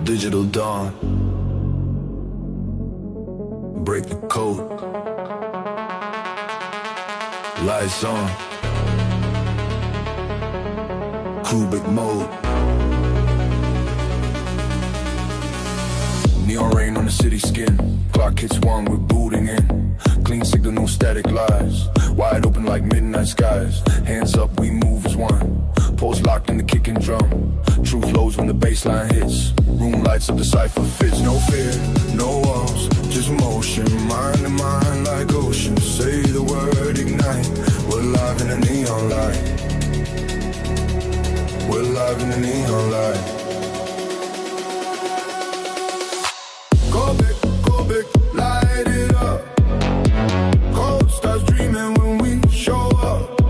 digital dawn. Break the code. Lights on. Qubic mode. Neon rain on the city skin. Clock hits 1, we're booting in. Clean signal, no static lies. Wide open like midnight skies. Hands up, we move as one. Pulse locked in the kicking drum. True flows when the bassline hits. Room lights up, the cipher fits. No fear, no walls, just motion. Mind to mind like ocean. Say the word, ignite. We're live in the neon light. We're live in the neon light. Qubic, light it up. Cold starts dreaming when we show up.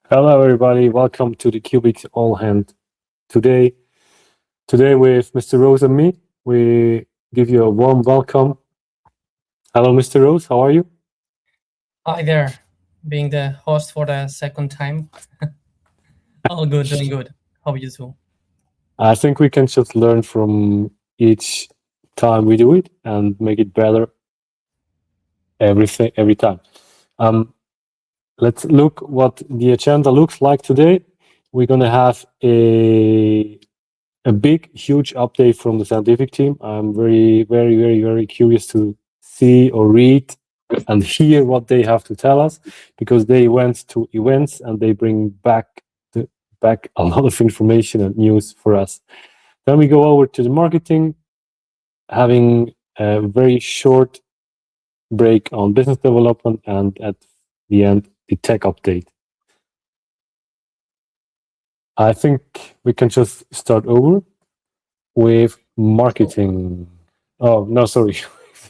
Hello, everybody. Welcome to the Qubic All Hand. Today with Mr. Rose and me, we give you a warm welcome. Hello, Mr. Rose. How are you? Hi there. Being the host for the second time. All good, doing good. How are you too? I think we can just learn from each time we do it and make it better every time. Let's look what the agenda looks like today. We're going to have a big, huge update from the scientific team. I'm very, very, very, very curious to see or read and hear what they have to tell us, because they went to events and they bring back a lot of information and news for us. Then we go over to the marketing, having a very short break on business development, and at the end, the tech update. I think we can just start over with marketing. Oh, no, sorry.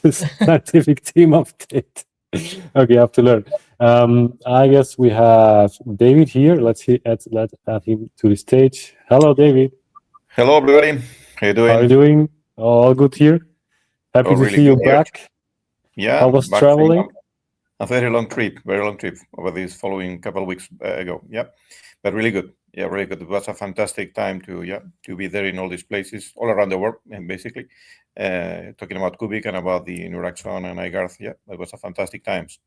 The scientific team update. Okay, I have to learn. I guess we have David here. Let's add him to the stage. Hello, David. Hello, everybody. How you doing? How are you doing? All good here. Happy to really see you good here. back. Yeah, How was back traveling? from a very long trip over these following couple of weeks ago. Yeah, but really good. Yeah, really good. It was a fantastic time to be there in all these places all around the world, and basically talking about Qubic and about the Nuraxon and iGarth. Yeah, it was a fantastic times.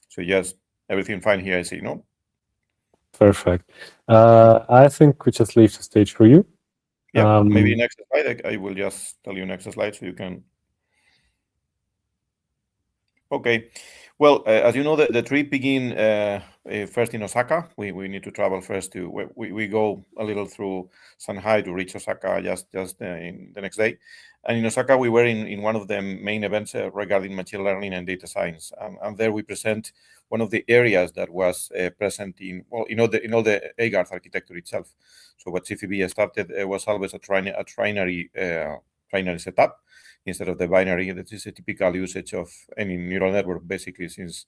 So yes, everything fine here, I see. No. Perfect. I think we just leave the stage for you. Yeah, maybe next slide. I will just tell you next slide so you can. Okay. Well, as you know, the trip begin first in Osaka. We need to travel first to. We go a little through Shanghai to reach Osaka just in the next day. And in Osaka, we were in one of the main events regarding machine learning and data science. And there we present one of the areas that was present in all the iGarth architecture itself. So what CFB started was always a trinary setup instead of the binary. That is a typical usage of any neural network, basically since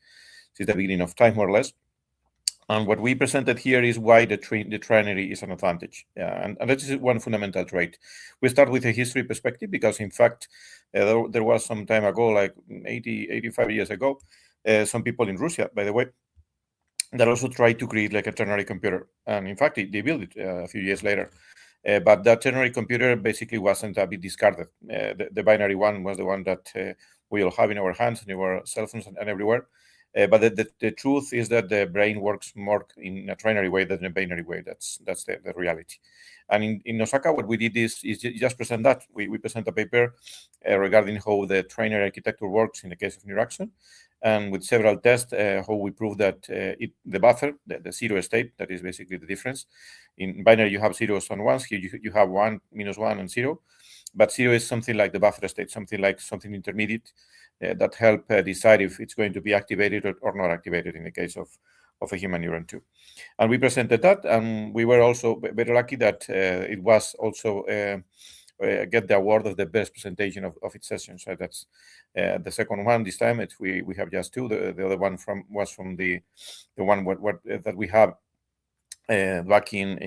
the beginning of time, more or less. And what we presented here is why the trinary is an advantage. And that is one fundamental trait. We start with a history perspective because, in fact, there was some time ago, like 85 years ago, some people in Russia, by the way, that also tried to create like a ternary computer. And in fact, they built it a few years later. But that ternary computer basically wasn't a bit discarded. The binary one was the one that we all have in our hands and in our cell phones and everywhere. But the truth is that the brain works more in a trinary way than a binary way. That's the reality. And in Osaka, what we did is just present that. We present a paper regarding how the trinary architecture works in the case of Nuraxon, and with several tests, how we prove that the buffer, the zero state, that is basically the difference. In binary, you have zeros and ones. Here you have 1, -1, and 0. But 0 is something like the buffer state, something intermediate that help decide if it's going to be activated or not activated in the case of a human neuron too. And we presented that, and we were also very lucky that it was also get the award of the best presentation of its session. So that's the second one this time. We have just two. The other one was from the one that we have back in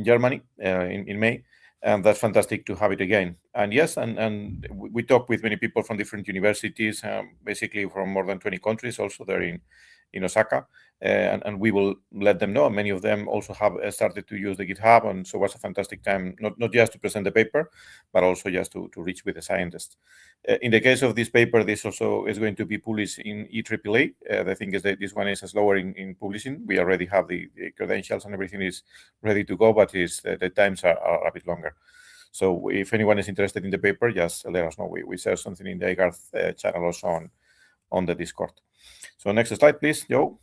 Germany in May. and that's fantastic to have it again. And yes, and we talk with many people from different universities, basically from more than 20 countries, also there in Osaka, and we will let them know. Many of them also have started to use the GitHub, and so it was a fantastic time, not just to present the paper, but also just to reach with the scientists. In the case of this paper, this also is going to be published in EAAA. The thing is that this one is slower in publishing. We already have the credentials and everything is ready to go, but the times are a bit longer. So if anyone is interested in the paper, just let us know. We share something in the IGARTH channel also on the Discord. So next slide, please, Joe.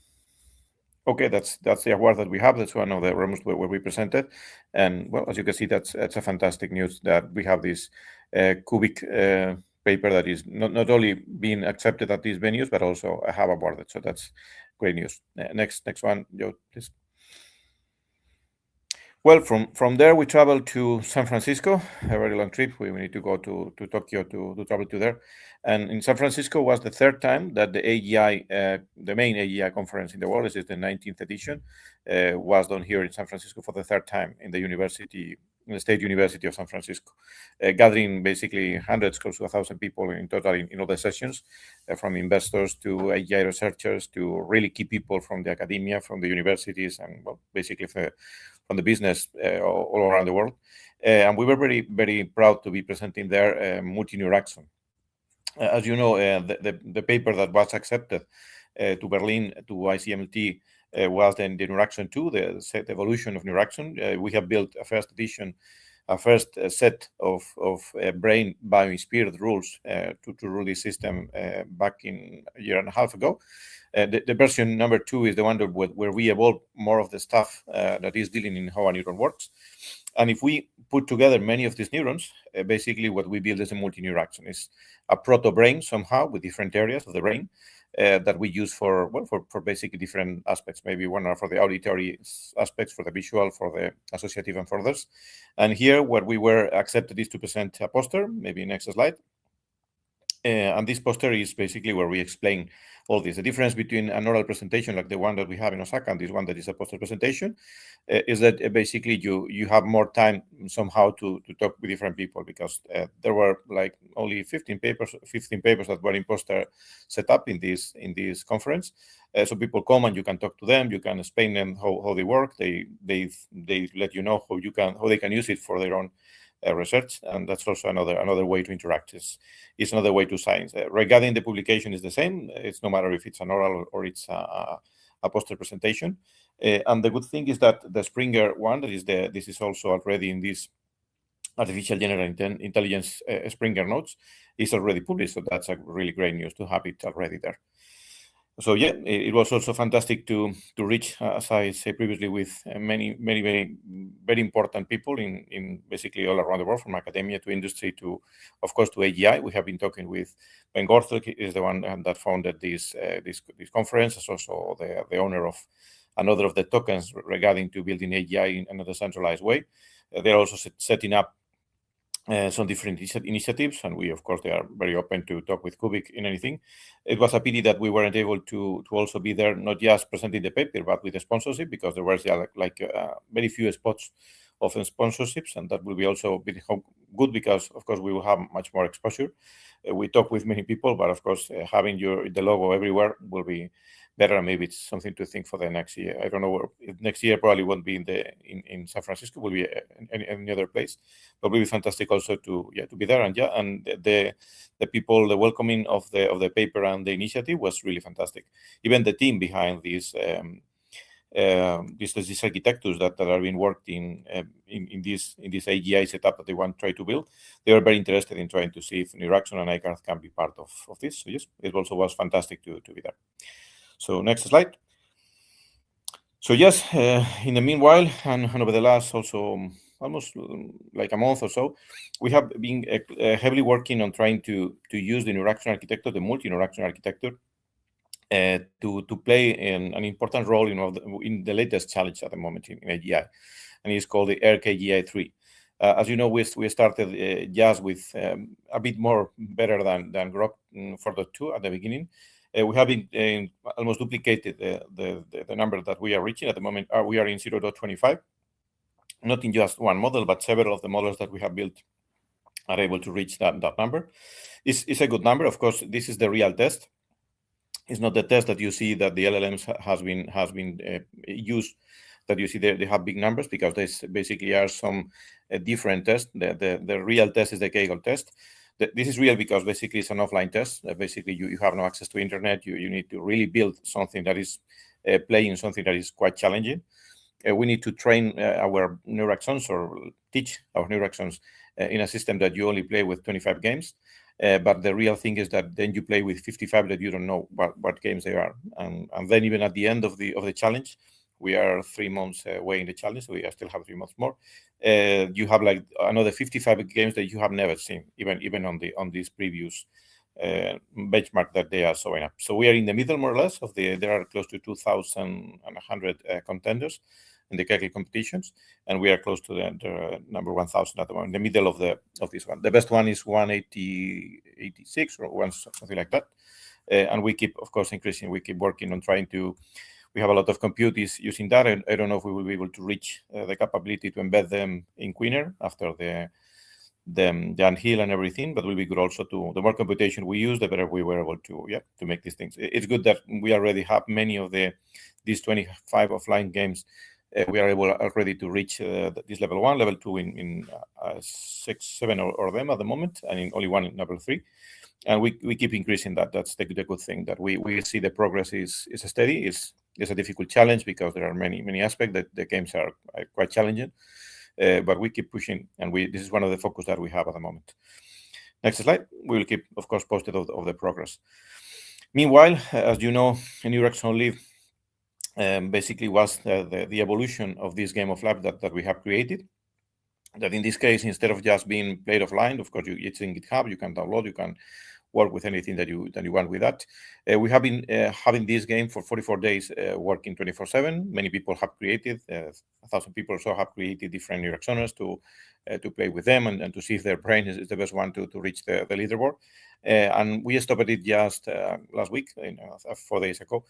Okay, that's the award that we have. That's one of the rooms where we presented. And well, as you can see, that's a fantastic news that we have this Qubic paper that is not only being accepted at these venues, but also have awarded. So that's great news. Next one, Joe, please. Well, from there we traveled to San Francisco, a very long trip. We need to go to Tokyo to travel to there. And in San Francisco was the third time that the AGI, the main AGI conference in the world, this is the 19th edition, was done here in San Francisco for the third time in the State University of San Francisco, gathering basically hundreds, close to 1,000 people in total in all the sessions, from investors to AGI researchers to really key people from the academia, from the universities, and well, basically from the business all around the world. And we were very, very proud to be presenting there multi-neuraxon. As you know, the paper that was accepted to Berlin, to ICMLT, was then the Neuraxon 2, the evolution of Neuraxon. We have built a first edition, a first set of brain bio-inspired rules to rule this system back in a year and a half ago. The version number 2 is the one where we evolve more of the stuff that is dealing in how a neuron works. And if we put together many of these neurons, basically what we build is a multi-neuraxon. It's a proto-brain somehow with different areas of the brain that we use for basically different aspects. Maybe one are for the auditory aspects, for the visual, for the associative, and for others. And here, what we were accepted is to present a poster. Maybe next slide. And this poster is basically where we explain all this. The difference between an oral presentation like the one that we have in Osaka and this one that is a poster presentation is that basically you have more time somehow to talk with different people, because there were like only 15 papers that were in poster set up in this conference. So people come and you can talk to them, you can explain them how they work. They let you know how they can use it for their own research, and that's also another way to interact. It's another way to science. Regarding the publication, is the same. It's no matter if it's an oral or it's a poster presentation. And the good thing is that the Springer one, this is also already in this artificial general intelligence Springer notes, is already published. So that's a really great news to have it already there. So yeah, it was also fantastic to reach, as I said previously, with many very important people in basically all around the world, from academia to industry to, of course, to AGI. We have been talking with Ben Gorthel, is the one that founded this conference, is also the owner of another of the tokens regarding to building AGI in a decentralized way. They're also setting up some different initiatives, and we, of course, they are very open to talk with Qubic in anything. It was a pity that we weren't able to also be there, not just presenting the paper, but with the sponsorship, because there was very few spots of sponsorships, and that will be also good because, of course, we will have much more exposure. We talk with many people, but of course, having the logo everywhere will be better. Maybe it's something to think for the next year. I don't know. Next year probably won't be in San Francisco. Will be any other place. But it will be fantastic also to be there. And the people, the welcoming of the paper and the initiative was really fantastic. Even the team behind this architectures that are being worked in this AGI setup that they want to try to build, they were very interested in trying to see if Neuraxon and IGARTH can be part of this. So yes, it also was fantastic to be there. So next slide. So yes, in the meanwhile, and over the last also almost like a month or so, we have been heavily working on trying to use the Neuraxon architecture, the multi-Neuraxon architecture, to play an important role in the latest challenge at the moment in AGI, and it's called the ERC-AGI 3. As you know, we started just with a bit more better than Grok 4.2 at the beginning. We have been almost duplicated the number that we are reaching at the moment. We are in 0.25. not in just one model, but several of the models that we have built are able to reach that number. It's a good number. Of course, this is the real test. It's not the test that you see that the LLMs has been used, that you see they have big numbers, because there's basically are some different tests. The real test is the Kaggle test. This is real because basically it's an offline test. Basically, you have no access to internet. You need to really build something that is playing something that is quite challenging. We need to train our neuraxons, or teach our neuraxons in a system that you only play with 25 games. But the real thing is that then you play with 55 that you don't know what games they are. And then even at the end of the challenge, we are 3 months away in the challenge, so we still have 3 months more. You have like another 55 games that you have never seen, even on this previous benchmark that they are showing up. So we are in the middle, more or less, of there are close to 2,100 contenders in the Kaggle competitions, and we are close to the number 1,000 at the moment, in the middle of this one. The best one is 186 or something like that, and we keep, of course, increasing. We keep working on trying to. We have a lot of compute using that, and I don't know if we will be able to reach the capability to embed them in Queener after the Unhill and everything, but will be good also to the more computation we use, the better we were able to make these things. It's good that we already have many of these 25 offline games. We are able already to reach this level 1, level 2 in 6, 7 or them at the moment, and in only one in level 3. And we keep increasing that. That's the good thing, that we see the progress is steady. It's a difficult challenge because there are many aspects that the games are quite challenging. But we keep pushing, and this is one of the focus that we have at the moment. Next slide. We will keep, of course, posted of the progress. Meanwhile, as you know, Neuraxon Live basically was the evolution of this game of life that we have created. That in this case, instead of just being played offline, of course, it's in GitHub. You can download. You can work with anything that you want with that. We have been having this game for 44 days, working 24/7. Many people have created, 1,000 people or so have created different Neuraxoners to play with them and to see if their brain is the best one to reach the leaderboard. And we stopped it just last week, 4 days ago,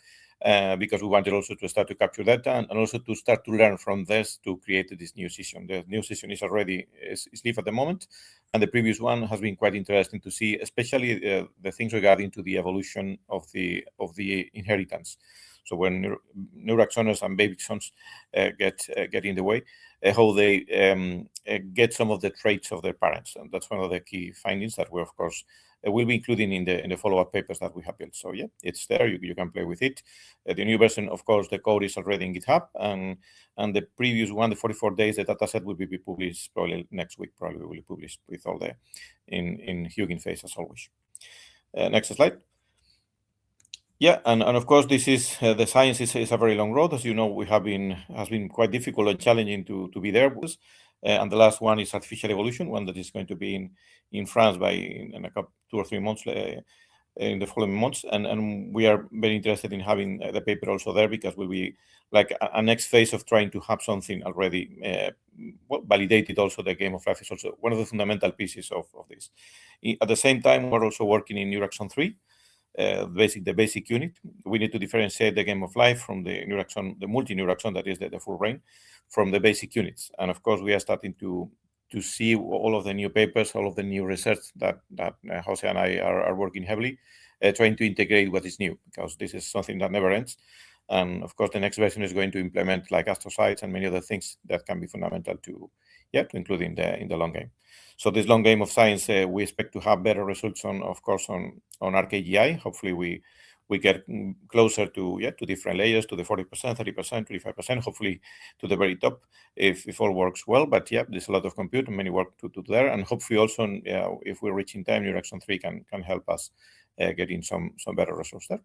because we wanted also to start to capture data and also to start to learn from this to create this new session. The new session is already is live at the moment, and the previous one has been quite interesting to see, especially the things regarding to the evolution of the inheritance. So when neuraxoners and babyxons get in the way, how they get some of the traits of their parents, and that's one of the key findings that we, of course, will be including in the follow-up papers that we have built. So yeah, it's there. You can play with it. The new version, of course, the code is already in GitHub, and the previous one, the 44 days, the dataset will be published probably next week. Probably will be published with all the in Hugging Face as always. Next slide. Yeah, and of course, this is the science is a very long road. As you know, has been quite difficult and challenging to be there. And the last one is artificial evolution, one that is going to be in France in a couple, 2 or 3 months in the following months. And we are very interested in having the paper also there, because we'll be like a next phase of trying to have something already validated. Also, the game of life is also one of the fundamental pieces of this. At the same time, we're also working in Neuraxon 3. The basic unit. We need to differentiate the game of life from the Neuraxon, the multi-Neuraxon, that is the full brain, from the basic units. And of course, we are starting to see all of the new papers, all of the new research that Jose and I are working heavily, trying to integrate what is new, because this is something that never ends. And of course, the next version is going to implement like astrocytes and many other things that can be fundamental to include in the long game. So this long game of science, we expect to have better results on RKGI. Hopefully, we get closer to different layers, to the 40%, 30%, 25%, hopefully to the very top, if all works well. But there's a lot of compute and many work to do there, and hopefully also, if we reach in time, Neuraxon 3 can help us getting some better results there.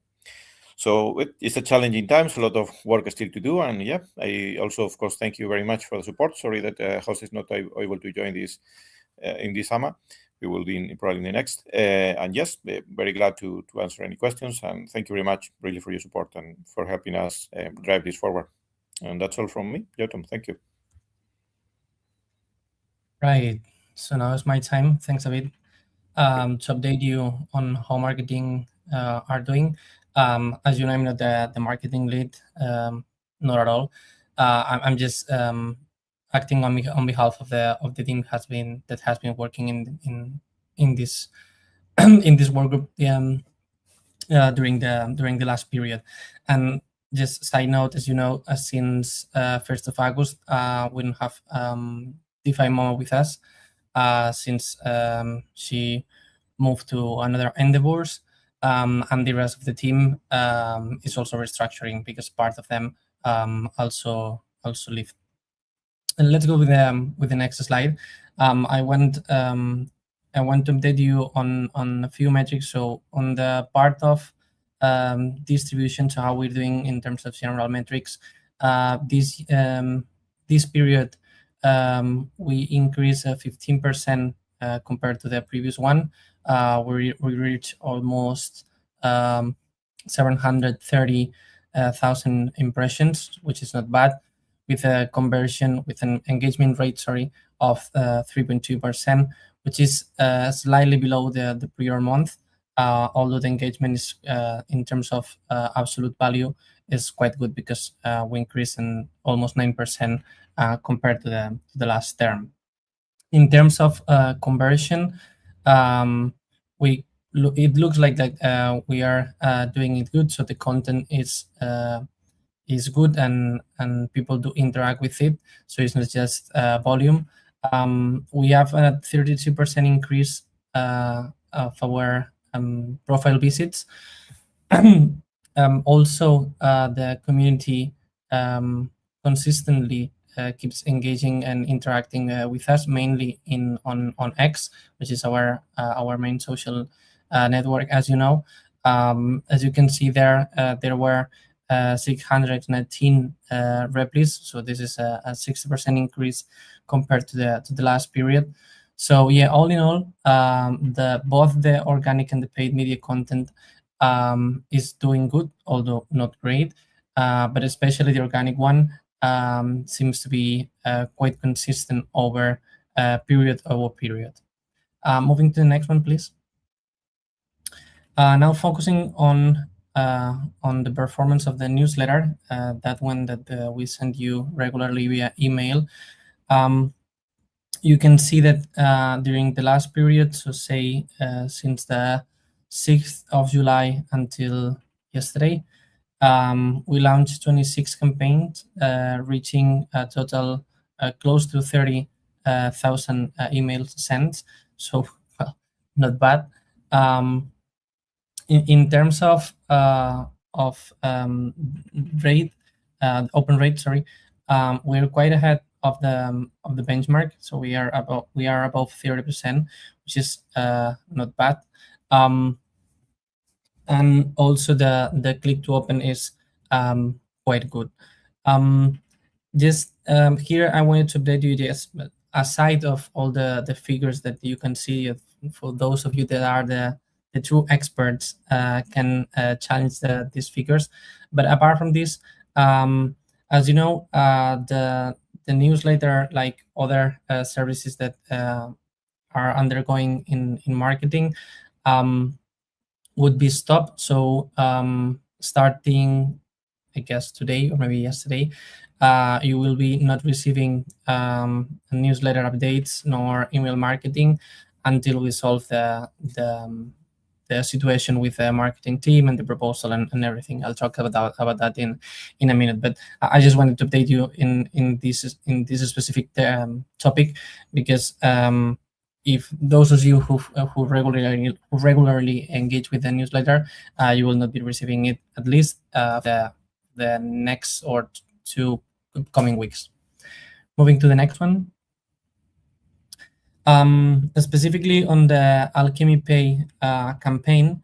So it's a challenging times, a lot of work still to do, and I also, of course, thank you very much for the support. Sorry that Jose is not able to join this in this summer. We will be probably in the next. And yes, very glad to answer any questions. And thank you very much, really, for your support and for helping us drive this forward. And that's all from me. Jotam, thank you. Right. So now it's my time. Thanks, David. To update you on how marketing are doing. As you know, I'm not the marketing lead, not at all. I'm just acting on behalf of the team has been working in this in this work group during the last period. And just side note, as you know, since 1st of August, we don't have DeFi Mama with us since she moved to another endeavors, and the rest of the team is also restructuring because part of them also leave. And let's go with the next slide. I want to update you on a few metrics. So on the part of distribution, so how we're doing in terms of general metrics, this period we increased 15% compared to the previous one. We reached almost 730,000 impressions, which is not bad, with a conversion, with an engagement rate, of 3.2%, which is slightly below the prior month, although the engagement is in terms of absolute value is quite good, because we increased in almost 9% compared to the last term. In terms of conversion, it looks like that we are doing it good. So the content is good, and people do interact with it. So it's not just volume. We have a 32% increase of our profile visits. Also, the community consistently keeps engaging and interacting with us, mainly on X, which is our main social network, as you know. As you can see there, there were 619 replies, so this is a 60% increase compared to the last period. So yeah, all in all, both the organic and the paid media content is doing good, although not great, but especially the organic one seems to be quite consistent over period over period. Moving to the next one, please. Now focusing on the performance of the newsletter, that one that we send you regularly via email. You can see that during the last period, so say since the 6th of July until yesterday, we launched 26 campaigns, reaching a total close to 30,000 emails sent. So, well, not bad. In terms of rate, open rate, we're quite ahead of the benchmark. So we are above 30%, which is not bad. And also the click to open is quite good. Just here I wanted to update you, just aside of all the figures that you can see, for those of you that are the true experts can challenge these figures. But apart from this, as you know, the newsletter, like other services that are undergoing in marketing, would be stopped. So starting, I guess, today or maybe yesterday, you will be not receiving newsletter updates nor email marketing until we solve the situation with the marketing team and the proposal and everything. I'll talk about that in a minute. But I just wanted to update you in this specific topic, because if those of you who regularly engage with the newsletter, you will not be receiving it at least the next or 2 coming weeks. Moving to the next one. Specifically on the Alchemy Pay campaign,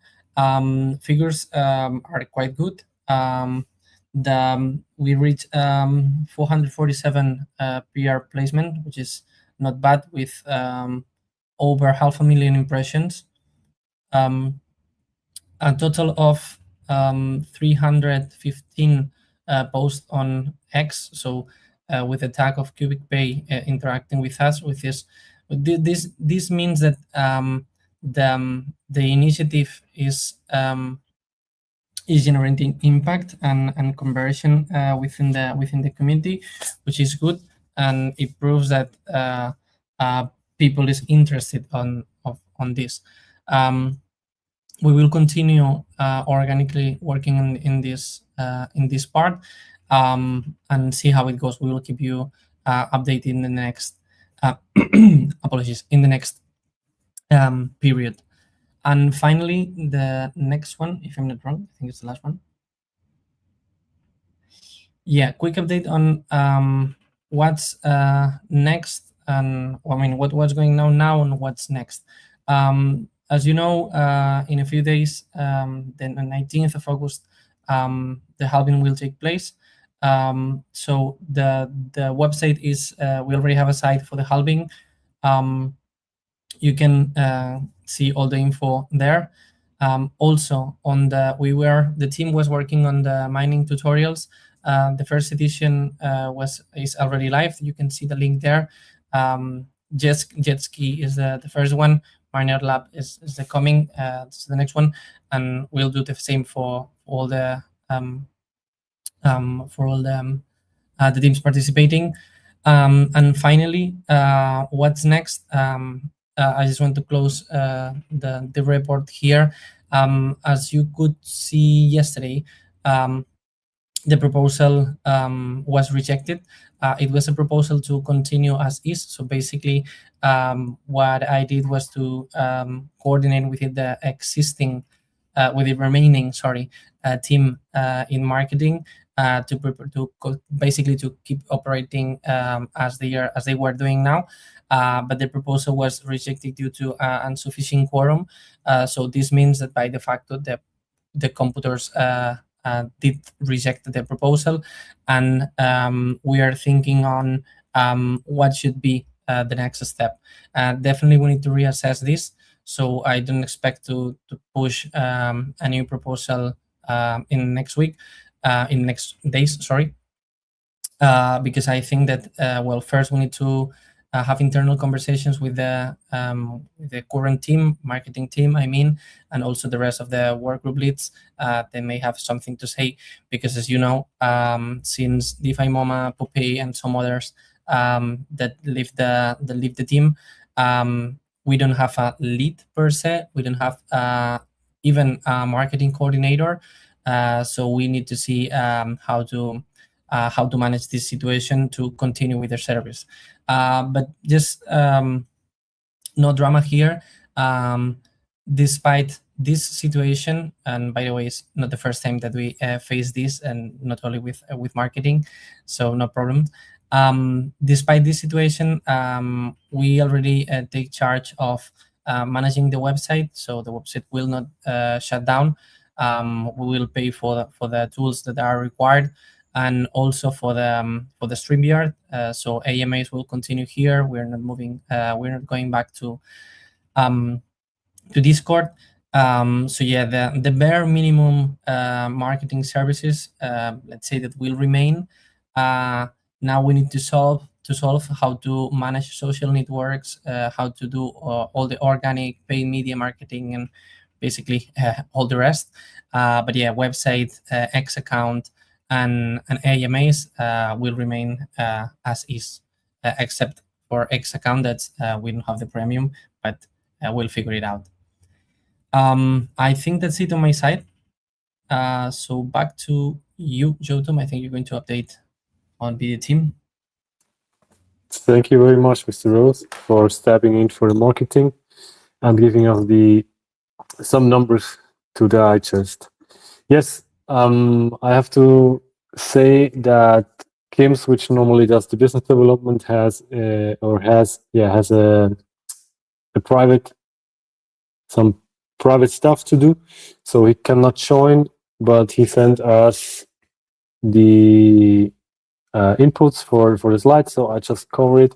figures are quite good. We reached 447 PR placement, which is not bad, with over 500,000 impressions. A total of 315 posts on X. So with the tag of Qubic Pay interacting with us with this. This means that the initiative is generating impact and conversion within the community, which is good. and it proves that people is interested on this. We will continue organically working in this part, and see how it goes. We will keep you updated in the next apologies, in the next period. And finally, the next one, if I'm not wrong, I think it's the last one. Yeah, quick update on what's next, and what's going on now and what's next. As you know, in a few days, then the 19th of August, the halving will take place. So the website is, we already have a site for the halving. You can see all the info there. Also, on the team was working on the mining tutorials. The first edition is already live. You can see the link there. Jet ski is the first one. Miner Lab is the coming. This is the next one, and we'll do the same for all the teams participating. And finally, what's next? I just want to close the report here. As you could see yesterday, the proposal was rejected. It was a proposal to continue as is. So basically, what I did was to coordinate with the existing, with the remaining, team in marketing, basically to keep operating as they were doing now. But the proposal was rejected due to insufficient quorum. So this means that by de facto the computers did reject the proposal, and we are thinking on what should be the next step. Definitely we need to reassess this. So I don't expect to push a new proposal in next week, in next days, because I think that first we need to have internal conversations with the current team, marketing team, and also the rest of the work group leads. They may have something to say, because as you know, since DeFi MoMA, Puppy, and some others that leave the team, we don't have a lead per se. We don't have even a marketing coordinator. So we need to see how to manage this situation to continue with their service. But just no drama here. Despite this situation, and by the way, it's not the first time that we face this, and not only with marketing, so no problem. Despite this situation, we already take charge of managing the website, so the website will not shut down. We will pay for the tools that are required, and also for the StreamYard. So AMAs will continue here. We're not moving. We're not going back to Discord. So yeah, the bare minimum marketing services, let's say, that will remain. Now we need to solve how to manage social networks, how to do all the organic paid media marketing, and basically all the rest. But yeah, website, X account, and AMAs will remain as is, except for X account that we don't have the premium, but we'll figure it out. I think that's it on my side. So back to you, Jotum. I think you're going to update on the team. Thank you very much, Mr. Rose, for stepping in for the marketing and giving us some numbers to digest. Yes, I have to say that Kims, which normally does the business development, has some private stuff to do, so he cannot join. But he sent us the inputs for the slides, so I just cover it.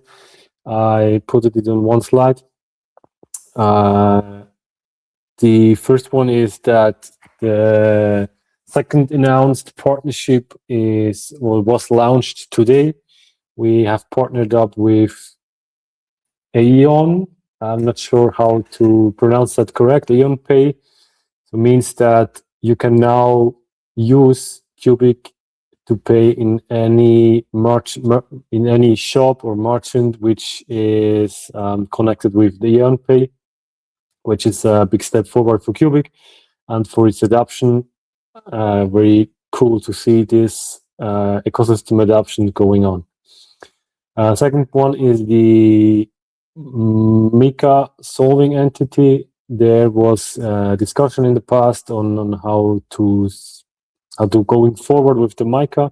I put it in one slide. The first one is that the second announced partnership was launched today. We have partnered up with Aeon. I'm not sure how to pronounce that correct. Aeon Pay. So means that you can now use Qubic to pay in any in any shop or merchant which is connected with the Eon Pay, which is a big step forward for Qubic and for its adoption. Very cool to see this ecosystem adoption going on. Second one is the Mica solving entity. There was discussion in the past on how to going forward with the Mica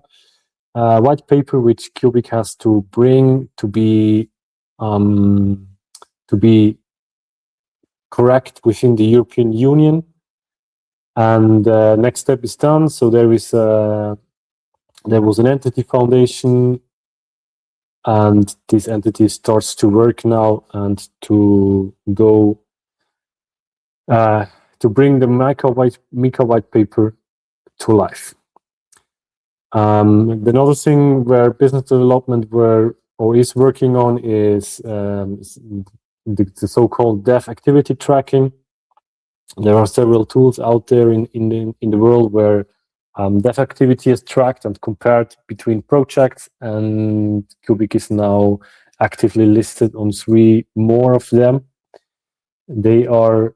white paper, which Qubic has to bring to be correct within the European Union. And next step is done. So there was an entity foundation, and this entity starts to work now and to go to bring the Mica white paper to life. Another thing where business development is working on is the so-called dev activity tracking. There are several tools out there in the world where dev activity is tracked and compared between projects, and Qubic is now actively listed on 3 more of them. They are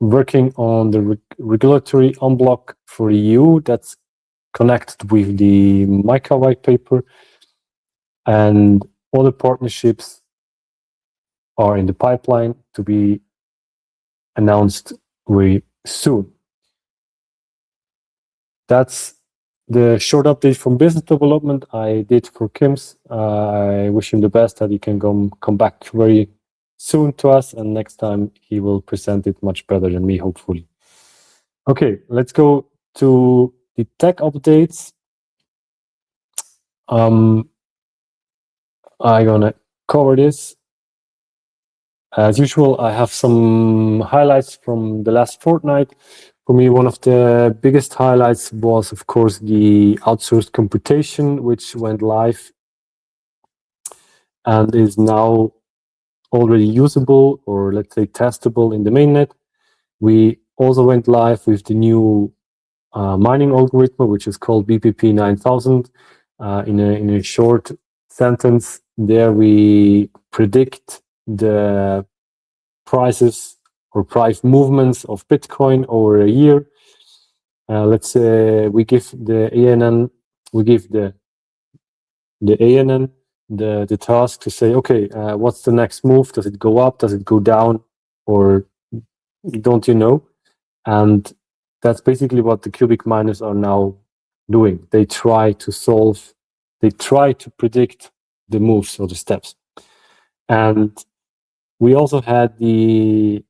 working on the regulatory unblock for EU that's connected with the Mica white paper, and other partnerships are in the pipeline to be announced very soon. That's the short update from business development I did for Kim's. I wish him the best, that he can come back very soon to us, and next time he will present it much better than me, hopefully. Okay, let's go to the tech updates. I'm gonna cover this. As usual, I have some highlights from the last fortnight. For me, one of the biggest highlights was, of course, the outsourced computation, which went live and is now already usable, or let's say testable, in the mainnet. We also went live with the new mining algorithm, which is called BPP 9000. In a short sentence, there we predict the prices or price movements of Bitcoin over a year. Let's say we give the ANN, the task to say, okay, what's the next move? Does it go up? Does it go down? Or don't you know? And that's basically what the Qubic miners are now doing. They try to predict the moves or the steps. And we also had the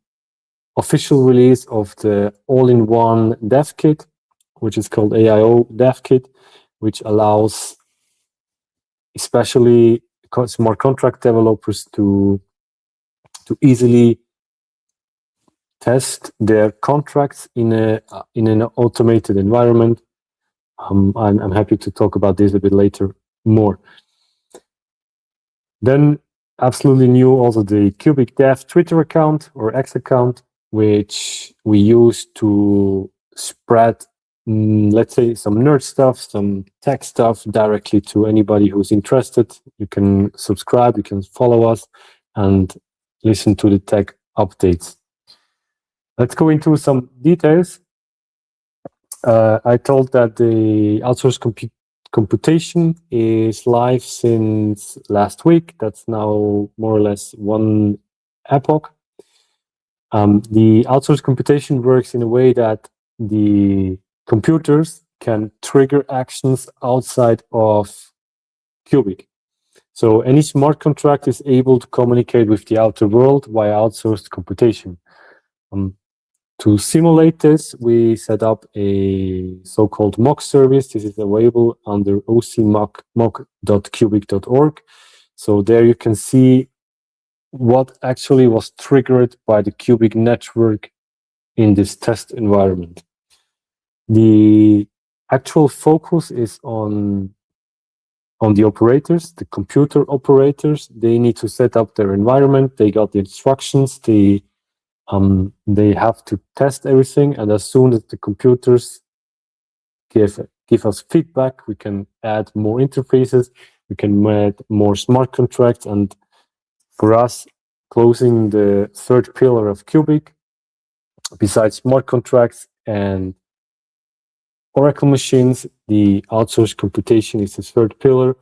official release of the all-in-one dev kit, which is called AIO dev kit, which allows especially smart contract developers to easily test their contracts in an automated environment. I'm happy to talk about this a bit later more. Then absolutely new, also the Qubic Dev Twitter account or X account, which we use to spread, let's say, some nerd stuff, some tech stuff directly to anybody who's interested. You can subscribe, you can follow us, and listen to the tech updates. Let's go into some details. I told that the outsourced computation is live since last week. That's now more or less one epoch. The outsourced computation works in a way that the computers can trigger actions outside of Qubic. So any smart contract is able to communicate with the outer world via outsourced computation. To simulate this, we set up a so-called mock service. This is available under ocmock.qubic.org. So there you can see what actually was triggered by the Qubic network in this test environment. The actual focus is on the operators, the computer operators. They need to set up their environment. They got the instructions. They have to test everything, and as soon as the computers give give us feedback. We can add more interfaces. We can add more smart contracts. And for us, closing the third pillar of Qubic, besides smart contracts and Oracle machines, the outsourced computation is the third pillar,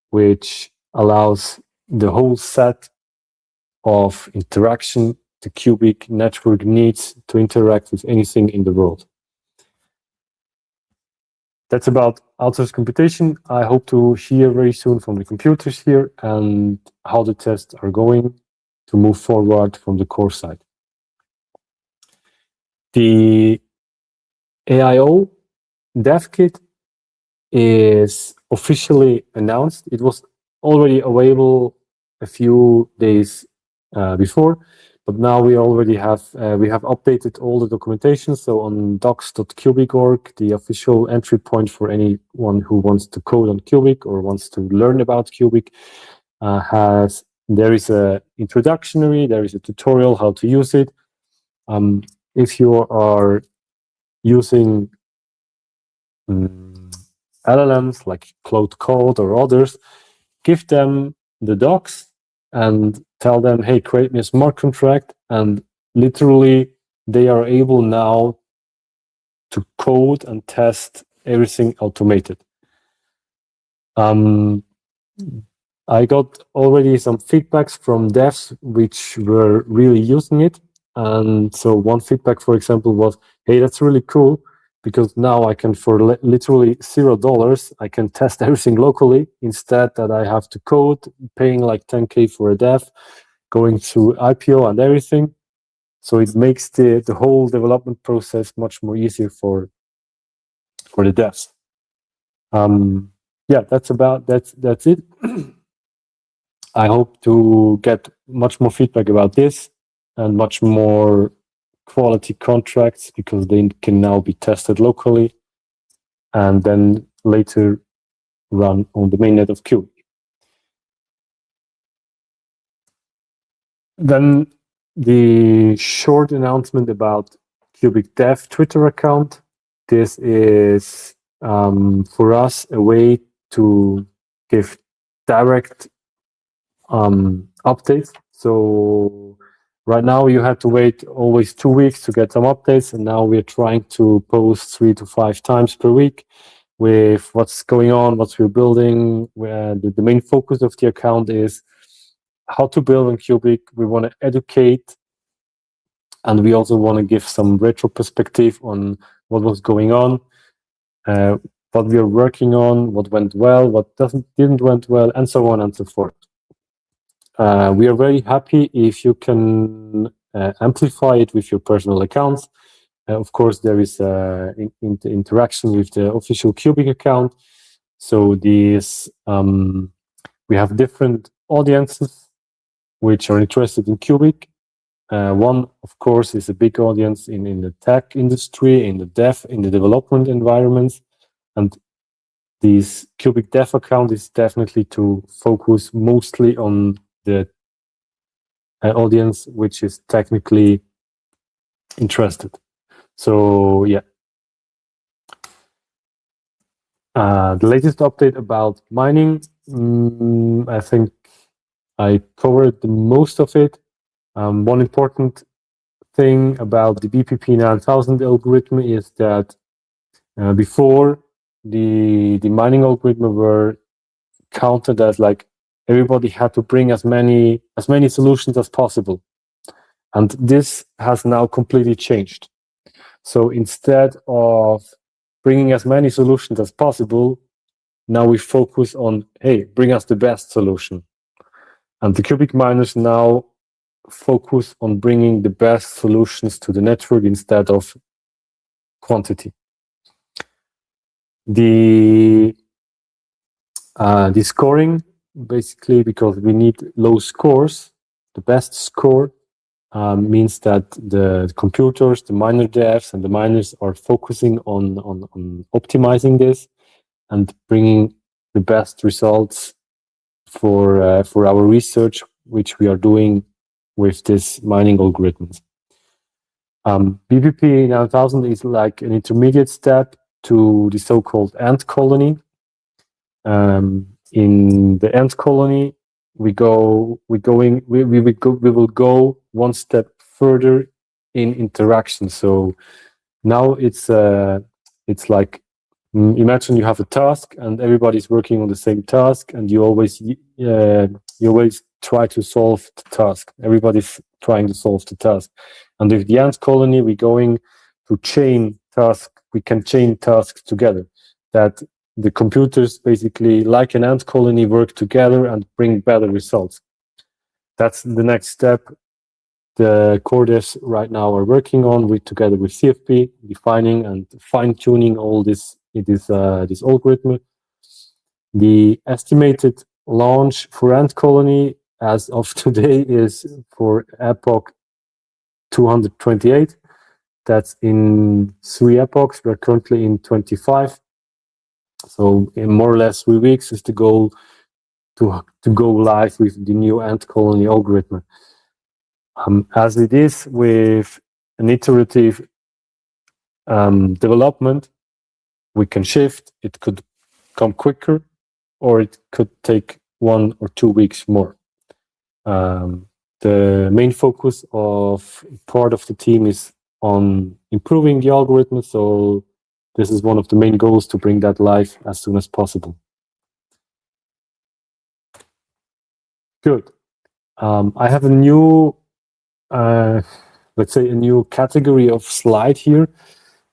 which allows the whole set of interaction the Qubic network needs to interact with anything in the world. That's about outsourced computation. I hope to hear very soon from the computers here and how the tests are going to move forward from the core side. The AIO dev kit is officially announced. It was already available a few days before, but now we already have updated all the documentation. So on docs.qubic.org, the official entry point for anyone who wants to code on Qubic or wants to learn about Qubic, there is a introductory, there is a tutorial how to use it. If you are using LLMs like Cloud Code or others, give them the docs and tell them, hey, create me a smart contract, and literally they are able now to code and test everything automated. I got already some feedbacks from devs which were really using it. And so one feedback, for example, was, hey, that's really cool, because now I can, for literally $0, I can test everything locally instead that I have to code, paying like 10K for a dev, going through IPO and everything. So it makes the whole development process much more easier for the devs. Yeah, that's it. I hope to get much more feedback about this and much more quality contracts, because they can now be tested locally and then later run on the mainnet of Qubic. Then the short announcement about Qubic Dev Twitter account. This is for us a way to give direct updates. So right now you had to wait always 2 weeks to get some updates, and now we're trying to post 3 to 5 times per week with what's going on, what we're building. Where the main focus of the account is how to build on Qubic. We want to educate, and we also want to give some retro perspective on what was going on, what we are working on, what went well, what didn't went well, and so on and so forth. We are very happy if you can amplify it with your personal accounts. Of course, there is interaction with the official Qubic account. So these we have different audiences which are interested in Qubic. One, of course, is a big audience in the tech industry, in the development environments, and this Qubic Dev account is definitely to focus mostly on the audience which is technically interested. So yeah, the latest update about mining, I think I covered the most of it. One important thing about the BPP 9000 algorithm is that before the mining algorithm were counted as like everybody had to bring as many solutions as possible, and this has now completely changed. So instead of bringing as many solutions as possible, now we focus on, hey, bring us the best solution. And the Qubic miners now focus on bringing the best solutions to the network instead of quantity. The scoring, basically, because we need low scores, the best score means that the computers, the miner devs, and the miners are focusing on optimizing this and bringing the best results for our research, which we are doing with this mining algorithms. BPP 9000 is like an intermediate step to the so-called ant colony. In the ant colony, we will go one step further in interaction. So now it's like, imagine you have a task and everybody's working on the same task, and you always try to solve the task. Everybody's trying to solve the task. And with the ant colony, we're going to chain tasks. We can chain tasks together. That the computers, basically like an ant colony, work together and bring better results. That's the next step the core devs right now are working on, together with CFP, defining and fine-tuning all this algorithm. The estimated launch for ant colony as of today is for epoch 228. That's in 3 epochs. We're currently in 25. So in more or less 3 weeks is the goal to go live with the new ant colony algorithm. As it is with an iterative development, we can shift. It could come quicker, or it could take 1 or 2 weeks more. The main focus of part of the team is on improving the algorithm, so this is one of the main goals, to bring that live as soon as possible. Good. I have a new, let's say, a new category of slide here.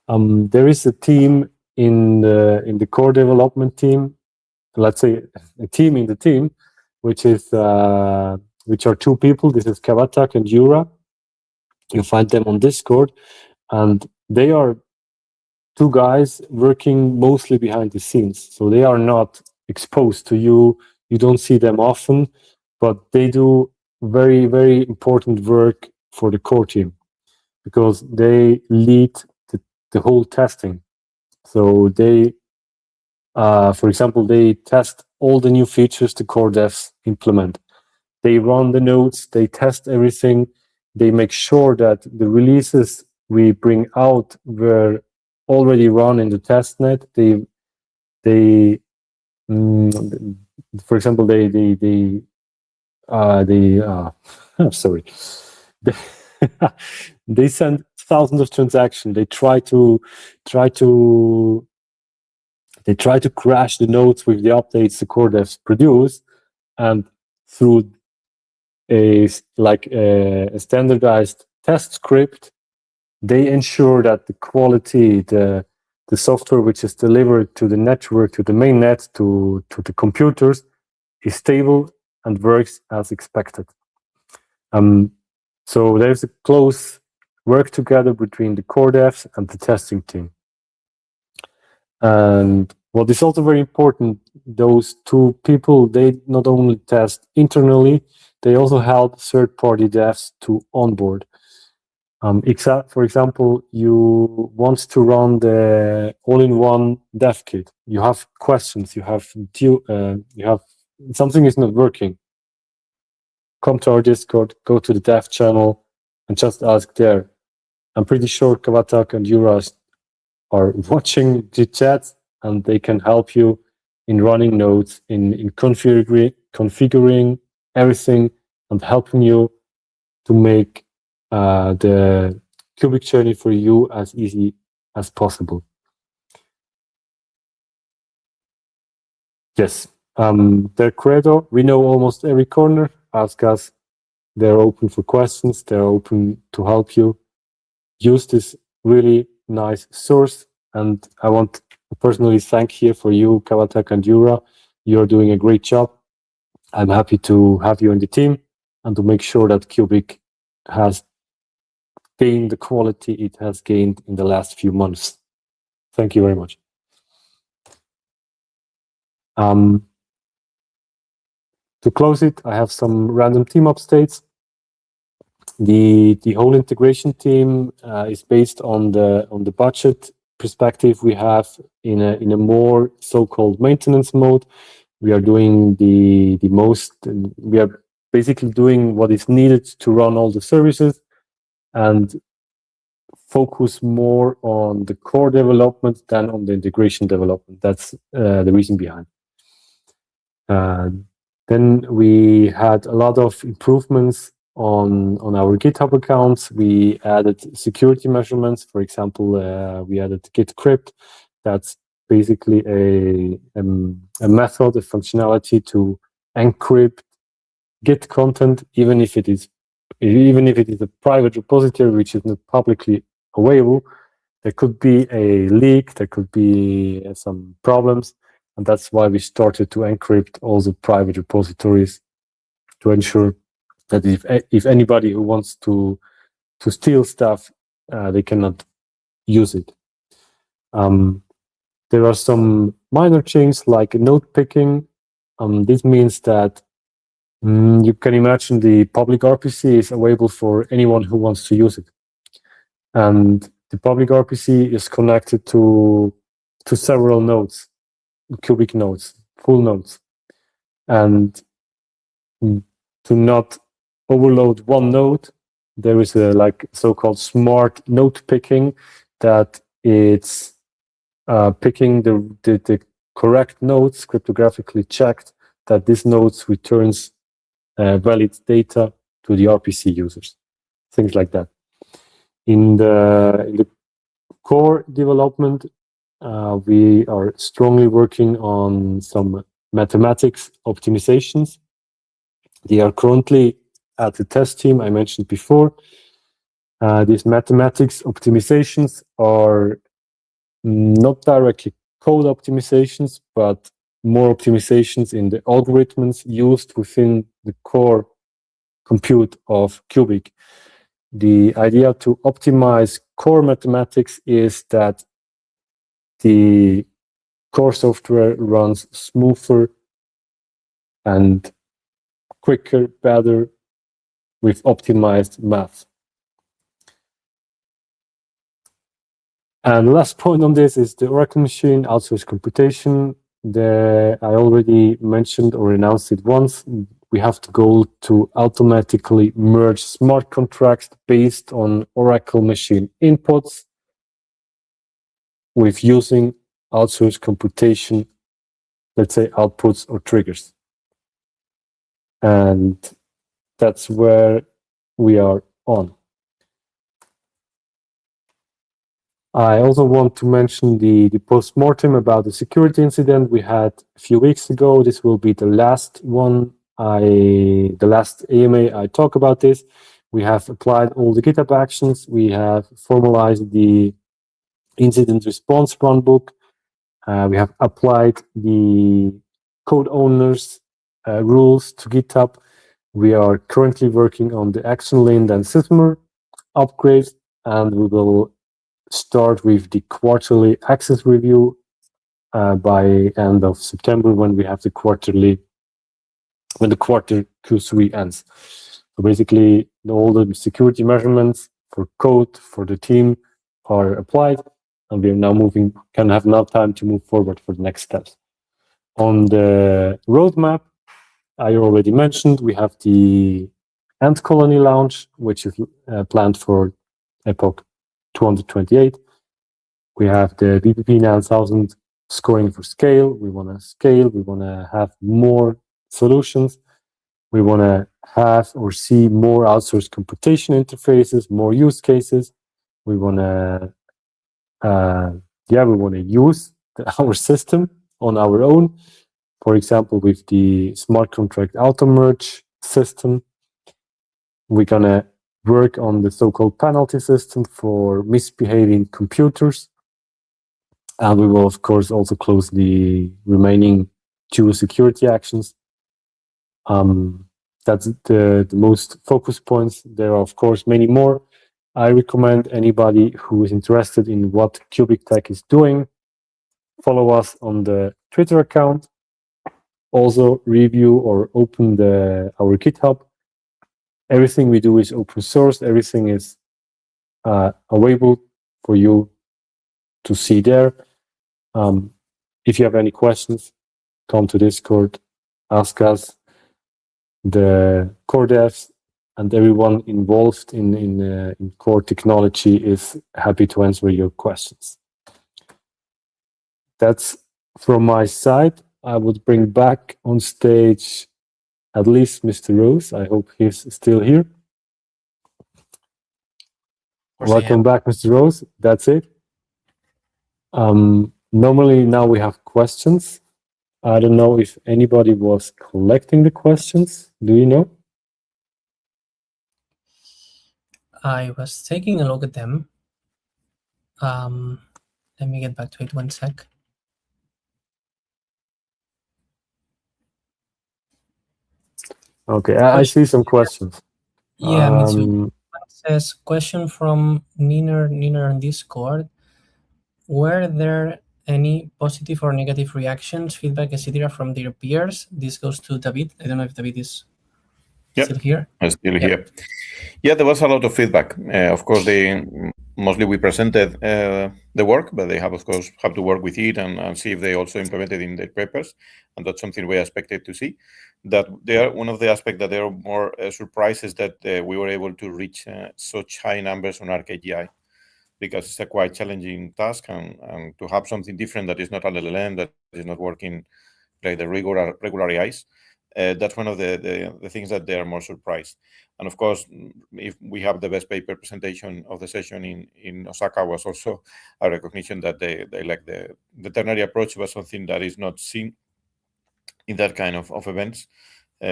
There is a team in the core development team. Let's say a team in the team, which are 2 people. This is Qubic and Jura. You find them on Discord, and they are 2 guys working mostly behind the scenes. So they are not exposed to you. You don't see them often, but they do very, very important work for the core team, because they lead the whole testing. So they, for example, they test all the new features the core devs implement. They run the nodes, they test everything, they make sure that the releases we bring out were already run in the testnet. For example, sorry, they send thousands of transactions. They try to crash the nodes with the updates the core devs produce, and through a standardized test script, they ensure that the quality, the software which is delivered to the network, to the main net, to the computers, is stable and works as expected. So there's a close work together between the core devs and the testing team. And what is also very important, those 2 people, they not only test internally, they also help third-party devs to onboard. For example, you want to run the all-in-one dev kit. You have questions. You have something is not working. Come to our Discord, go to the dev channel, and just ask there. I'm pretty sure Qubic and Jura are watching the chat, and they can help you in running nodes, in configuring everything, and helping you to make the Qubic journey for you as easy as possible. Yes, their credo, we know almost every corner. Ask us. They're open for questions. They're open to help you. Use this really nice source. And I want to personally thank here for you, Qubic and Jura. You're doing a great job. I'm happy to have you in the team and to make sure that Qubic has gained the quality it has gained in the last few months. Thank you very much. To close it, I have some random team updates. The whole integration team is based on the budget perspective we have in a more so-called maintenance mode. We are doing we are basically doing what is needed to run all the services, and focus more on the core development than on the integration development. That's the reason behind. Then we had a lot of improvements on our GitHub accounts. We added security measurements. For example, we added Git crypt. That's basically a method, a functionality to encrypt Git content, even if it is a private repository which is not publicly available. There could be a leak, there could be some problems, and that's why we started to encrypt all the private repositories to ensure that if anybody who wants to steal stuff, they cannot use it. There are some minor changes like node picking. This means that you can imagine the public RPC is available for anyone who wants to use it. And the public RPC is connected to several nodes, Qubic nodes, full nodes. And to not overload one node, there is a so-called smart node picking, that it's picking the correct nodes, cryptographically checked, that this nodes returns valid data to the RPC users, things like that. In the core development, we are strongly working on some mathematics optimizations. They are currently at the test team I mentioned before. These mathematics optimizations are not directly code optimizations, but more optimizations in the algorithms used within the core compute of Qubic. The idea to optimize core mathematics is that the core software runs smoother and quicker, better with optimized math. And the last point on this is the Oracle machine, outsourced computation. I already mentioned or announced it once. We have the goal to automatically merge smart contracts based on Oracle machine inputs with using outsourced computation, let's say outputs or triggers. And that's where we are on. I also want to mention the post-mortem about the security incident we had a few weeks ago. This will be the last one, the last AMA I talk about this. We have applied all the GitHub actions. We have formalized the incident response runbook. We have applied the code owners rules to GitHub. We are currently working on the action lint and Sysmer upgrades, and we will start with the quarterly access review by end of September, when we have the quarter Q3 ends. So basically, all the security measurements for code for the team are applied, and we are now can have now time to move forward for the next steps. On the roadmap, I already mentioned we have the Ant Colony launch, which is planned for Epoch 228. We have the BPP 9000 scoring for scale. We want to scale. We want to have more solutions. We want to have or see more outsourced computation interfaces, more use cases. We want to, use our system on our own. For example, with the smart contract auto merge system, we're gonna work on the so-called penalty system for misbehaving computers. And we will, of course, also close the remaining 2 security actions. That's the most focus points. There are, of course, many more. I recommend anybody who is interested in what Qubic Tech is doing, follow us on the Twitter account. Also review or open our GitHub. Everything we do is open source. Everything is available for you to see there. If you have any questions, come to Discord, ask us. The core devs and everyone involved in core technology is happy to answer your questions. That's from my side. I would bring back on stage at least Mr. Rose. I hope he's still here. Welcome back, Mr. Rose. That's it. Normally now we have questions. I don't know if anybody was collecting the questions. Do you know? I was taking a look at them. Let me get back to it 1 sec. Okay, I see some questions. Yeah, me too. It says, question from Niner on Discord. Were there any positive or negative reactions, feedback, etc. from their peers? This goes to David. I don't know if David is still here. I'm still here. Yeah, there was a lot of feedback. Of course, mostly we presented the work, but they have, of course, have to work with it and see if they also implemented in their papers, and that's something we expected to see. That they are one of the aspects that they are more surprised is that we were able to reach such high numbers on ArcAGI, because it's a quite challenging task, and to have something different that is not an LLM, that is not working like the regular AIs. That's one of the things that they are more surprised. And of course, if we have the best paper presentation of the session in Osaka, was also a recognition that they like the ternary approach was something that is not seen in that kind of events,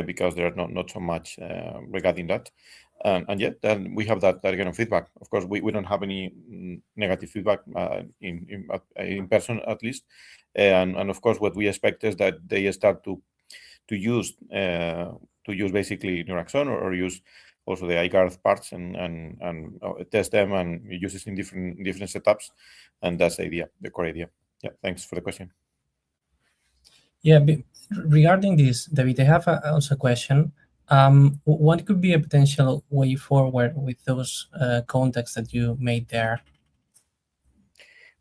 because there are not so much regarding that. And yet, then we have that kind of feedback. Of course, we don't have any negative feedback in person, at least. And of course, what we expect is that they start to use basically Neuraxon or use also the iGuard parts and test them and use it in different setups. And that's the idea, the core idea. Yeah, thanks for the question. Yeah, regarding this, David, I have also a question. What could be a potential way forward with those contacts that you made there?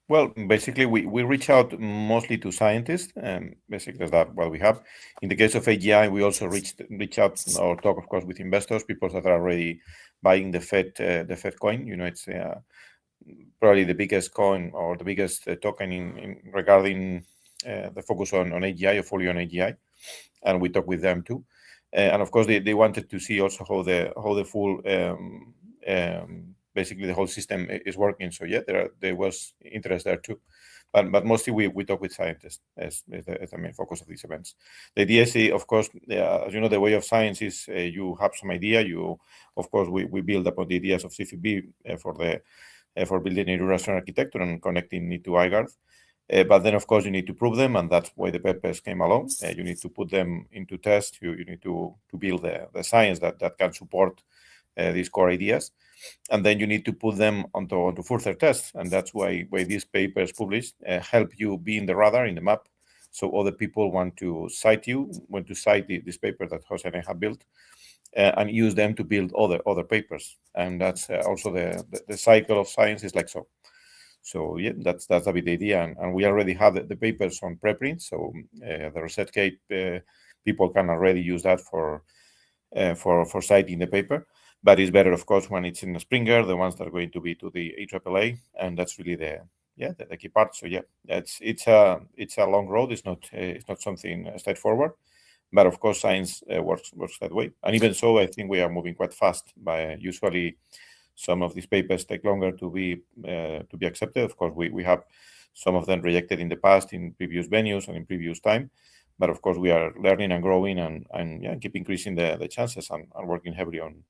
Well, basically, we reach out mostly to scientists, and basically that's what we have. In the case of AGI, we also reach out or talk, of course, with investors, people that are already buying the Fed coin. You know, it's probably the biggest coin or the biggest token in regarding the focus on AGI or fully on AGI, and we talk with them too. And of course, they wanted to see also how the full basically the whole system is working. So yeah, there was interest there too. But mostly we talk with scientists as the main focus of these events. The idea is, of course, as you know, the way of science is you have some idea. Of course, we build upon the ideas of CFB for building a Eurasian architecture and connecting it to iGuard. But then, of course, you need to prove them, and that's why the papers came along. You need to put them into test. You need to build the science that can support these core ideas. And then you need to put them onto further tests. And that's why these papers published help you be in the radar, in the map. So other people want to cite this paper that Jose and I have built, and use them to build other papers. And that's also the cycle of science is like so. So yeah, that's a bit the idea. And we already have the papers on preprint. So the ResearchGate people can already use that for citing the paper. But it's better, of course, when it's in the Springer, the ones that are going to be to the AAA, and that's really the key part. So yeah, it's a long road. It's not something straightforward, but of course, science works that way. And even so, I think we are moving quite fast. By usually, some of these papers take longer to be accepted. Of course, we have some of them rejected in the past in previous venues and in previous time. But of course, we are learning and growing and keep increasing the chances and working heavily on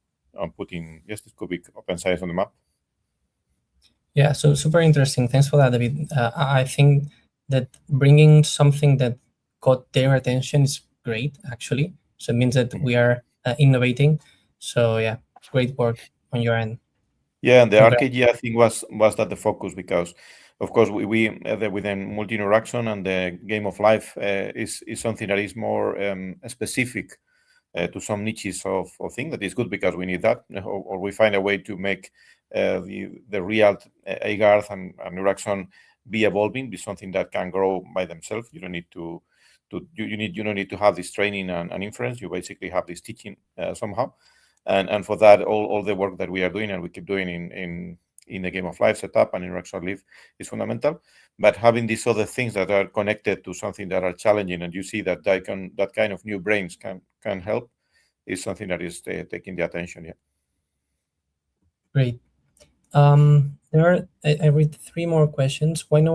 putting this Qubic open science on the map. Yeah, so super interesting. Thanks for that, David. I think that bringing something that caught their attention is great, actually. So it means that we are innovating. So yeah, great work on your end. Yeah, and the ArcAGI, I think, was that the focus, because of course we within multi-interaction and the game of life is something that is more specific to some niches of thing that is good, because we need that, or we find a way to make the real iGuard and Neuraxon be evolving, be something that can grow by themselves. You don't need to you don't need to have this training and inference. You basically have this teaching somehow. and for that, all the work that we are doing and we keep doing in the Game of Life setup and in Rexar Live is fundamental. But having these other things that are connected to something that are challenging, and you see that that kind of new brains can help, is something that is taking the attention. Yeah. Great. There are, I read 3 more questions. Why no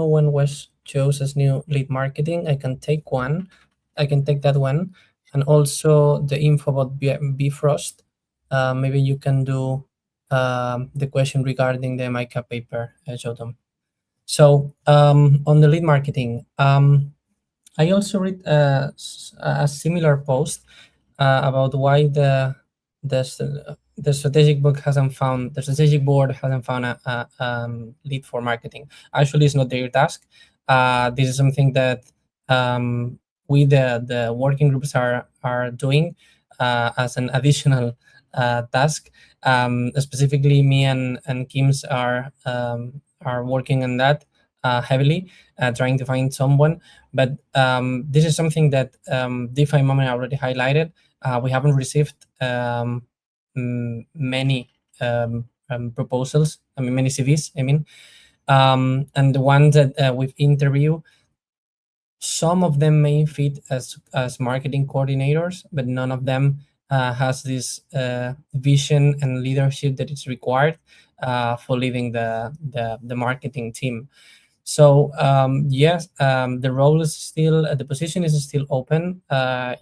one was chose as new lead marketing? I can take one. I can take that one, and also the info about Bifrost. Maybe you can do the question regarding the MICA paper, Jodom. So on the lead marketing, I also read a similar post about why the strategic book hasn't found the strategic board hasn't found a lead for marketing. Actually, it's not their task. This is something that we the working groups are doing as an additional task. Specifically, me and Kim's are working on that heavily, trying to find someone. But this is something that DeFi Moment already highlighted. We haven't received many proposals. I mean, many CVs. I mean, and the ones that we've interviewed, some of them may fit as marketing coordinators, but none of them has this vision and leadership that is required for leading the marketing team. So yes, the role is still, the position is still open.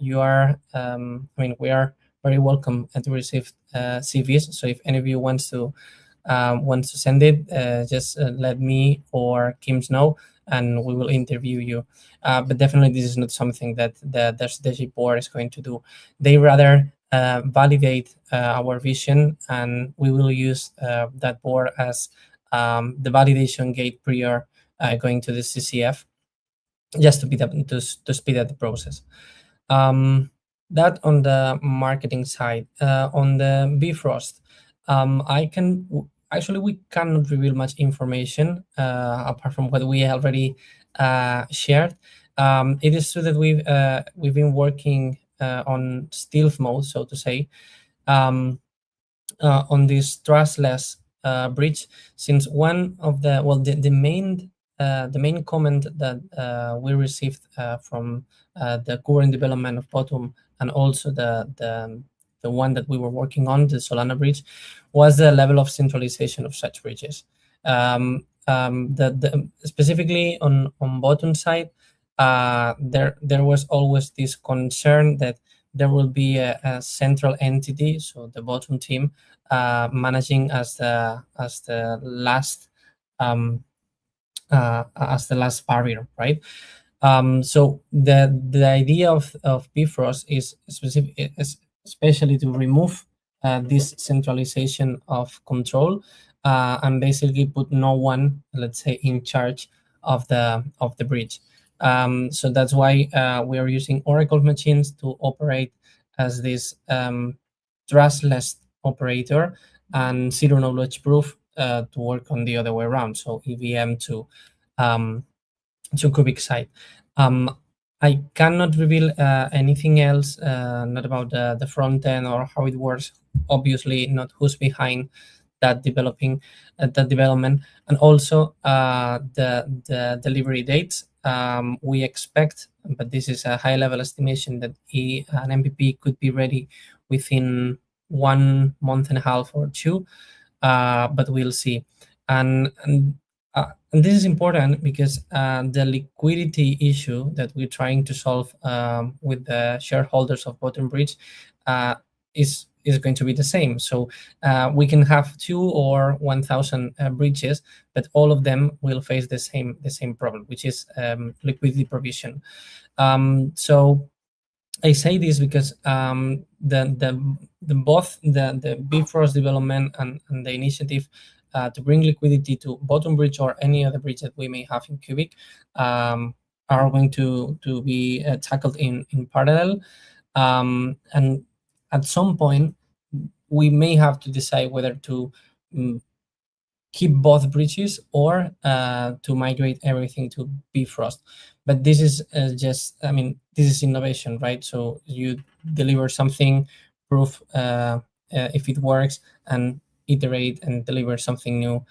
You are, I mean, we are very welcome to receive CVs. So if any of you wants to send it, just let me or Kim's know, and we will interview you. But definitely, this is not something that the strategic board is going to do. They rather validate our vision, and we will use that board as the validation gate prior going to the CCF, just to speed up the process. That on the marketing side. On the Bifrost, actually we cannot reveal much information apart from what we already shared. It is true that we've been working on stealth mode, so to say, on this trustless bridge, since one of the main comment that we received from the current development of Bottom, and also the one that we were working on, the Solana bridge, was the level of centralization of such bridges. Specifically on Bottom side, there was always this concern that there will be a central entity, so the Bottom team, managing as the last barrier, right? So the idea of Bifrost is specific, especially to remove this centralization of control, and basically put no one, let's say, in charge of the bridge. So that's why we are using Oracle machines to operate as this trustless operator, and zero knowledge proof to work on the other way around. So EVM to Qubic side. I cannot reveal anything else, not about the front end or how it works. Obviously, not who's behind that development, and also the delivery dates. We expect, but this is a high level estimation, that an MVP could be ready within 1 month and a half or 2, but we'll see. And this is important because the liquidity issue that we're trying to solve with the shareholders of Bottom Bridge is going to be the same. So we can have 2 or 1,000 bridges, but all of them will face the same problem, which is liquidity provision. So I say this because both the Bifrost development and the initiative to bring liquidity to Bottom Bridge or any other bridge that we may have in Qubic are going to be tackled in parallel. And at some point, we may have to decide whether to keep both bridges or to migrate everything to Bifrost. But this is just, I mean, this is innovation, right? So you deliver something prove if it works and iterate and deliver something new.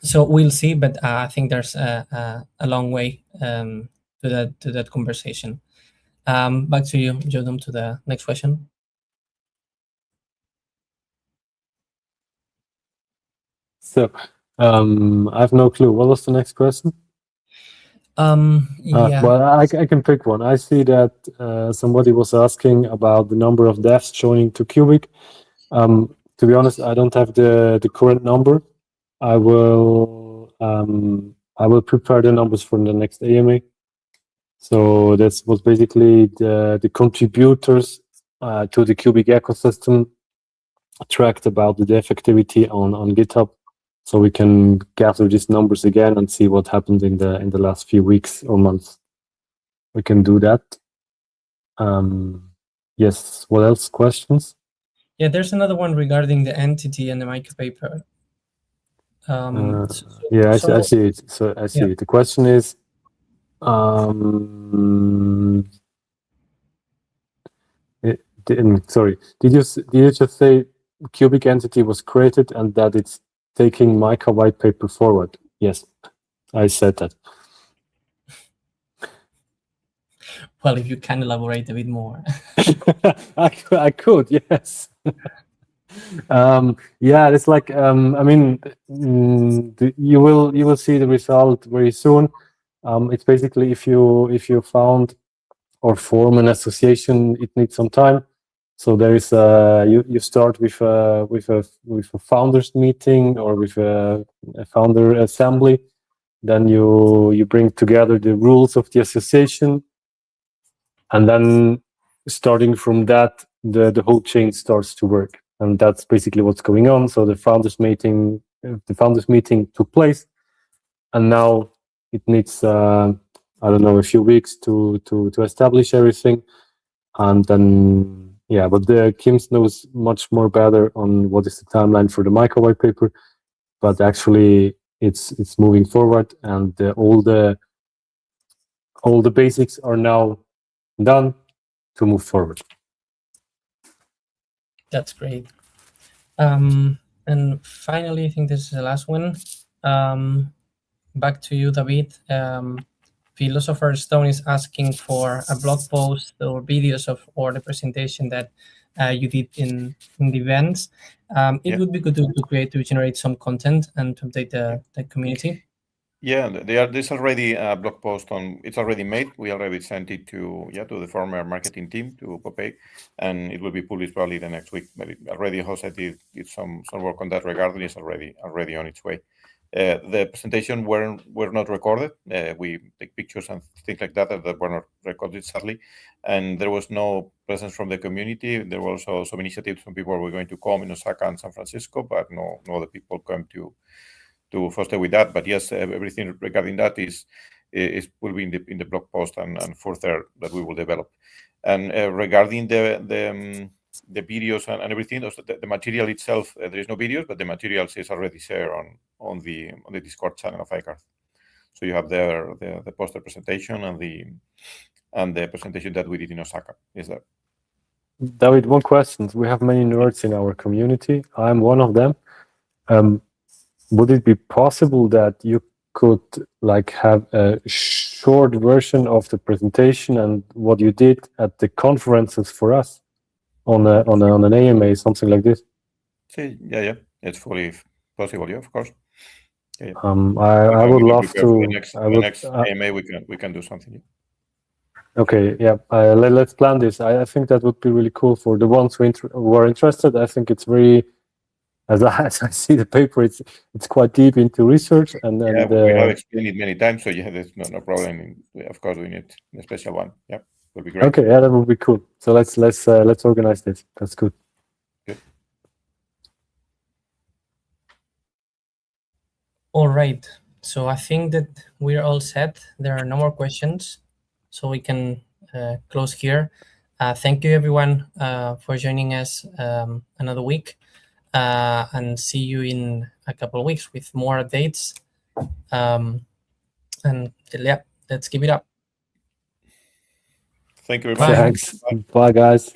So we'll see, but I think there's a long way to that conversation. Back to you, Jodum, to the next question. So I have no clue. What was the next question? Yeah. Well, I can pick one. I see that somebody was asking about the number of devs joining to Qubic. To be honest, I don't have the current number. I will prepare the numbers for the next AMA. So that was basically the contributors to the Qubic ecosystem tracked about the dev activity on GitHub. So we can gather these numbers again and see what happened in the last few weeks or months. We can do that. Yes. What else? Questions? Yeah, there's another one regarding the entity and the micropaper. Yeah, I see it. So I see it. The question is, sorry, did you just say Qubic entity was created and that it's taking Mica white paper forward? Yes, I said that. Well, if you can elaborate a bit more. I could, yes. Yeah, it's like I mean, you will see the result very soon. It's basically if you found or form an association, it needs some time. So there is you start with a founders meeting or with a founder assembly. Then you bring together the rules of the association, and then starting from that, the whole chain starts to work, and that's basically what's going on. So the founders meeting took place, and now it needs I don't know, a few weeks to establish everything, and then yeah. But Kims knows much more better on what is the timeline for the Mica white paper. But actually, it's moving forward, and all the basics are now done to move forward. That's great. And finally, I think this is the last one. Back to you, David. Philosopher Stone is asking for a blog post or videos or the presentation that you did in the events. It would be good to generate some content and to update the community. Yeah, there's already a blog post it's already made. We already sent it to the former marketing team, to Qubic, and it will be published probably the next week. But already Jose did some work on that regarding. It's already on its way. The presentation were not recorded. We take pictures and things like that were not recorded, sadly, and there was no presence from the community. There were also some initiatives. Some people were going to come in Osaka and San Francisco, but no other people came to foster with that. But yes, everything regarding that will be in the blog post and further that we will develop. And regarding the videos and everything, the material itself, there is no videos, but the materials is already shared on the Discord channel of iCard. So you have there the poster presentation and the presentation that we did in Osaka is there. David, one question. We have many nerds in our community. I'm one of them. Would it be possible that you could have a short version of the presentation and what you did at the conferences for us on an AMA, something like this? See, yeah, it's fully possible. Yeah, of course. Yeah. I would love to. For the next AMA, we can do something. Yeah. Okay, yeah. Let's plan this. I think that would be really cool for the ones who are interested. I think it's very. As I see the paper, it's quite deep into research, and we have explained it many times, so yeah, there's no problem. Of course, we need a special one. Yeah, would be great. Okay, yeah, that would be cool. So let's organize this. That's good. Good. All right. So I think that we're all set. There are no more questions, so we can close here. Thank you, everyone, for joining us another week. And see you in a couple of weeks with more updates. And yeah, let's keep it up. Thank you very much. Thanks. Bye, guys.